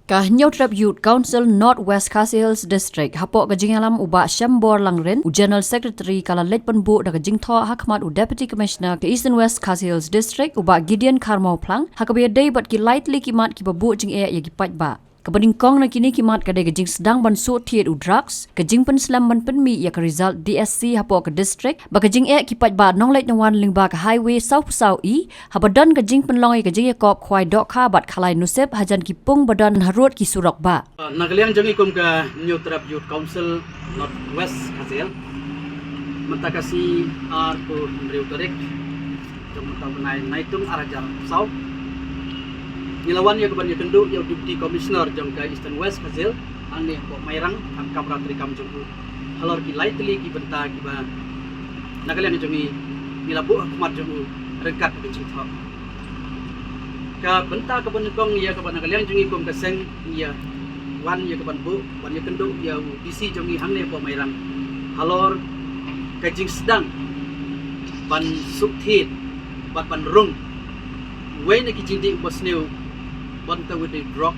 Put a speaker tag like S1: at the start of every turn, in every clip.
S1: Kahnyo Trap Youth Council North West Khasi Hills District hapok kajing alam uba Shambor Langren u General Secretary kala late penbu da kajing tho hakmat u Deputy Commissioner ke Eastern West Khasi Hills District uba Gideon Karmau Plang hakabe day but ki lightly kimat ki babu jing ya ki patba Kabaning kong na kini kimat kadai kajing sedang ban so thiet u drugs kajing pen slam ban pen mi ya ka result DSC hapok ke district ba kajing kipat ba nong lait nawan lingba ka highway south south e habadan kajing pen long kajing kop khwai dok kha bat khalai nusep hajan ki pung badan harut ki surok ba
S2: Nagaliang jangi kum ka New Trap Youth Council North West Khasi Hills mentakasi ar ko Riu Tarik jom taw nai naitung arajar south Nilawan ya keban ya kendu ya Deputy Commissioner jom ka Eastern West Khasi Hills ane ko mairang kam kamra trikam jongku halor ki lightly ki benta ki ba Nagaliang jangi nilabu akmat jongku rengkat ke cintha ka benta ke benukong ya keban Nagaliang jangi kum ka seng ya wan ya keban bu wan ya kendu ya DC jangi hangne ko mairang halor kajing sedang ban sukthit ban rung way na ki jindi bosneu banta with the drop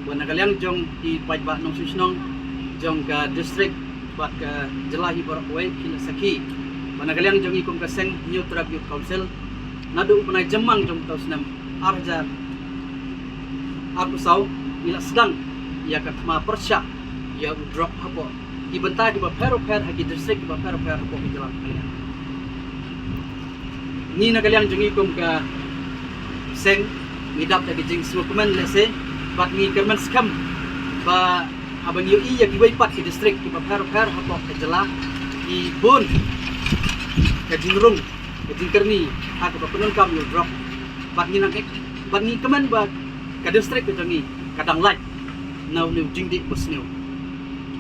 S2: wan Nagaliang jong ki pajba nong susnong jong ka district bat ka jelahi barak way kina saki wan Nagaliang jong ikum ka seng New Trap Youth Council nadu upanai jemang jong tau senam arjar aku sau ila sedang ya ka thma persya ya drop hapo ki banta ki ba phero pher haki district ki ba phero pher hapo ki jelang kalian ni Nagaliang jong ikum ka seng ngidap da gijing smokeman lese bat ngi kerman skam ba abang yo iya ki pat ki district ki ba phero pher hapo ki jelang ki bun ka jingrung ka jingkerni aku ba penun kam yo drop bat ngi nangek bat ngi keman ba ka district ka jangi kadang light now new jingdi bosneu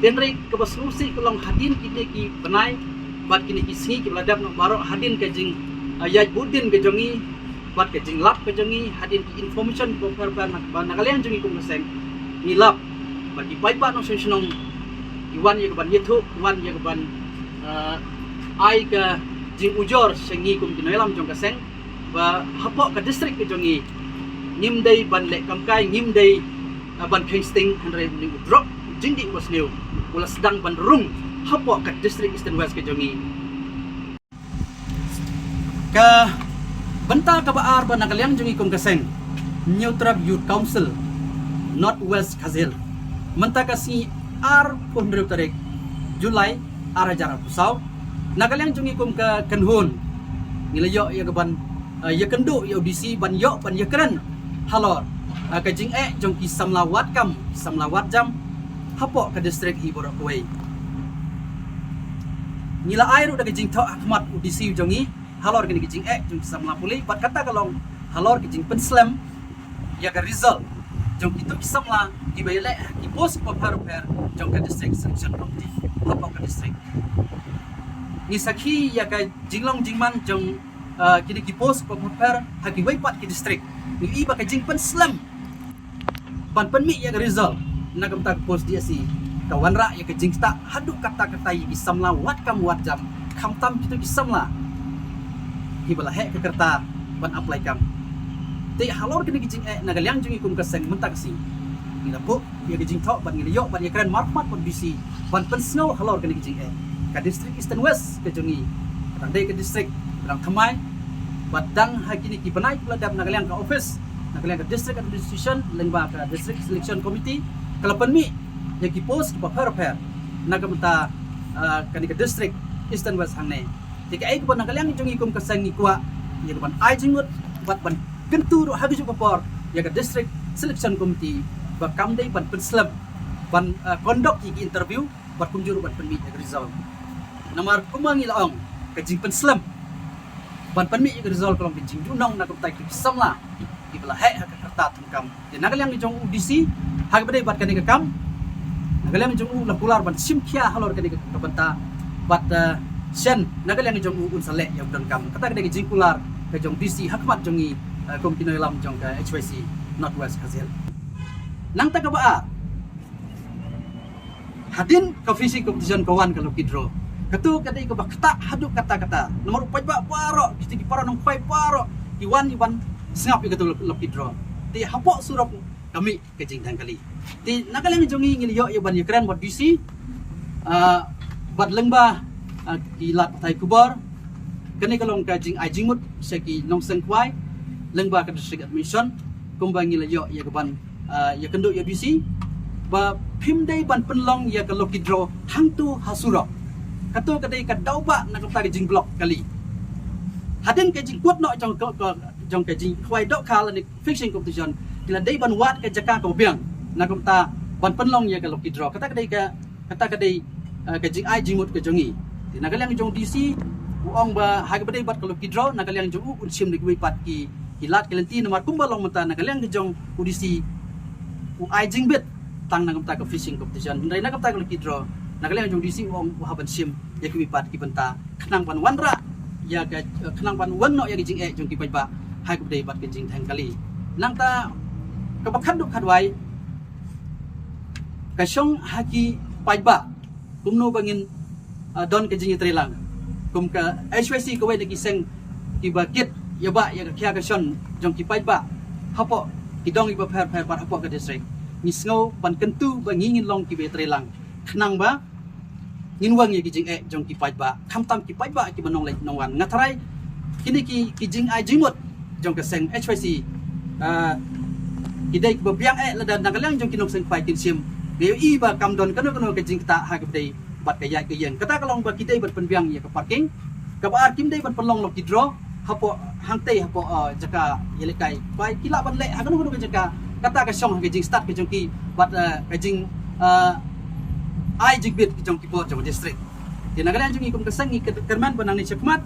S2: tenre ke basrusi kolong hadin kini ki benai bat kini ki singi ki beladap no barok hadin ke jing ayat budin ke jangi bat ke jing lap ke jangi hadin ki information ko per ba Nagaliang jangi kum seng ni lap bagi pai ba no senong iwan ye ban yetu wan ye ban ai ka jing ujor sengi kum dinoilam jong ka seng ba hapok ka district ke jangi ngimdei ban le kamkai ngimdei ban pasting handre ni drop jindi was new wala sedang ban rung hapo ka district Eastern West ke jangi ka benta ka baar ban Nagaliang jangi kum kaseng New Trap Youth Council North West Khasi Hills menta kasi ar pun Riu Tarik Julai arajar pusau Nagaliang jangi kum ka kanhun nilayo ya ban ya kendu ya audisi ban yo ban ya keren halor kajing jong ki samlawat kam samlawat jam hapo ka district hi borok way nila airu da kajing tho akmat udisi jongi halor kini kajing jong ki samlapuli pat kata kalong halor kajing penslam ya ka result jong itu ki samla ki bayale ki post ko par jong ka district section committee hapo ka district ni sakhi ya ka jinglong jingman jong kini ki post ko par haki way pat ki district ni iba kajing penslam ban penmi ya result nagam tak post dia si kawan ra ya kajing tak haduk kata-kata yi samla wat kam wat jam kam tam kitu samla hibala he ke kerta ban apply kam te halor kini kajing Nagaliang jungi kum kaseng mentak si ila po ya kajing tho ban ngiliyo ban ya keren marmat ban bisi ban pensno halor kini kajing ka district Eastern West ke jungi kadang dei ke district kadang thamai badang hakini ki banai peladap Nagaliang ka office Nagaliang ka district administration lengba ka district selection committee kalapan mi ya ki post ki paper nagamta kani ka district Eastern West hangne tika ai ko Nagaliang jungi kum kasang ni kwa ya ban ai jingut bat ban kentu ro habis papor ya ka district selection committee ba kamdei ban penslam ban conduct ki interview bat kunjuru ban penmi ya result nomor kumangi laong ka jing penslam ban penmi ya result kolong jing dunong nagamta ki samla ibla he ka kerta tungkam ya Nagaliang ni jong udisi hak bedai bat kani ka kam Nagaliang ni jong la pular ban simkia halor kani ka banta bat sen Nagaliang ni jong un sale ya udan kam kata kani jing pular ka jong DC hakmat jongi kompinoy lam jong ka HYC North West Khasi Hills nang ta ka ba hadin ka fishing competition kawan kalau kidro katu kadai ka bakta haduk kata-kata nomor upaj ba paro kisti para nong pai paro iwan sengap itu lebih draw. Ti hapok surap kami ke jing tang kali ti nakaleng jongi ngil yo ban yakran bot DC bat lengba kilat tai kubor kani kalong ka jing ai jingmut seki nong seng kwai lengba ka district admission kumba ngil yo ya ban ya kenduk ya DC ba phim dei ban penlong ya ka lokidro hang tu hasuro kato kadai ka dauba nak ta jing block kali hadin ke jing kuat no trong ke jing khwai dok khala ni fixing competition kila dei ban wat ke jaka ko biang nak ta ban penlong ya ka lokidro kata kadai ke jing ai jing mut ke jongi ti nak liang jong DC uang ba ha ke badai bat ka lokidro nak liang jong un sim ni pat ki hilat kelenti nomor kumbalong mata nak liang jong udisi u ai jing bit tang nak ta ka fishing competition ndai nak ta ka lokidro nak liang jong DC uang haban sim ya ki pat ki benta khnang ban wanra ya ka khnang ban wan no ya jing jong ki ba hai ku dei bat ke jing thang kali nang ta ka bakhat duk khatwai ka song haki ba kumno bangin don ke jing trelang kum ka HYC ko wai ki seng ki bakit ya ba ya ka kya ka son jong ki ba hapo ki dong iba pher par hapo ka district ni sngo ban kentu ba ngin long ki be trelang khnang ba ngin wang ya ki jing jong ki ba kham tam ki ba ki banong lai nongwan ngatrai kini ki jing ai jingmut jong ka seng HYC ki dei ba biang la dan nagalang jong kinong seng pai kin sim be i ba kam don kano ke jing ta ha ka dei bat ka ya ke yen kata kalong ba ki dei bat pen biang ya ka parking ka ba kim dei bat penlong lo ki draw hapo hang tei hapo jaka yelekai pai kila ban le ha kano ke jaka kata ka song ke jing start ke jong ki bat ka jing ai jing bit ki jong ki bo jong district ti nagalang jong ikum ka seng i kerman banang ni chakmat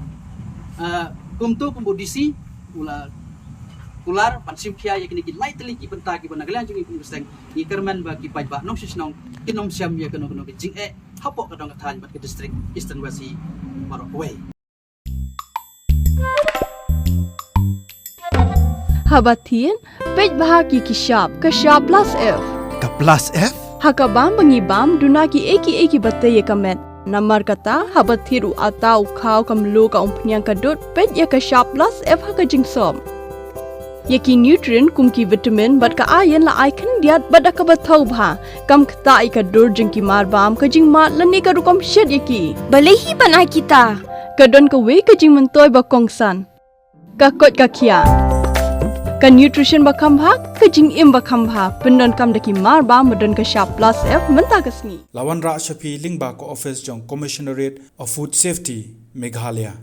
S2: kum tu kum DC ular pansim kia ya kini ki lightly ki benta ki banagalan jung ikum seng i kerman ba ki ba nong sisnong kinom siam ya kano ke jing hapo ka dong than bat ke district Eastern West Marokwe
S3: Habatin pej bahagi ki shop plus F
S4: Ka plus F?
S3: hakabam bangibam duna ki eki batte ye kamet namar kata habathiru atau khau kamlu ka umpnyang kadut pej ya ka shop plus F haka jingsom yaki nutrient kum ki vitamin bat ka iron la icon diat bada ka bathau bha kam khta I ka dur jing ki mar bam ka jing mat lani ka rukom shed yaki balehi banai kita ka don ka we ka jing mentoy ba kongsan ka kot ka kia ka nutrition ba khambha ka jing im ba khambha pendon kam daki mar ba modon ka shop plus F menta kasni
S4: Lawan Ra Shafi Lingba ko office jong Commissionerate of Food Safety Meghalaya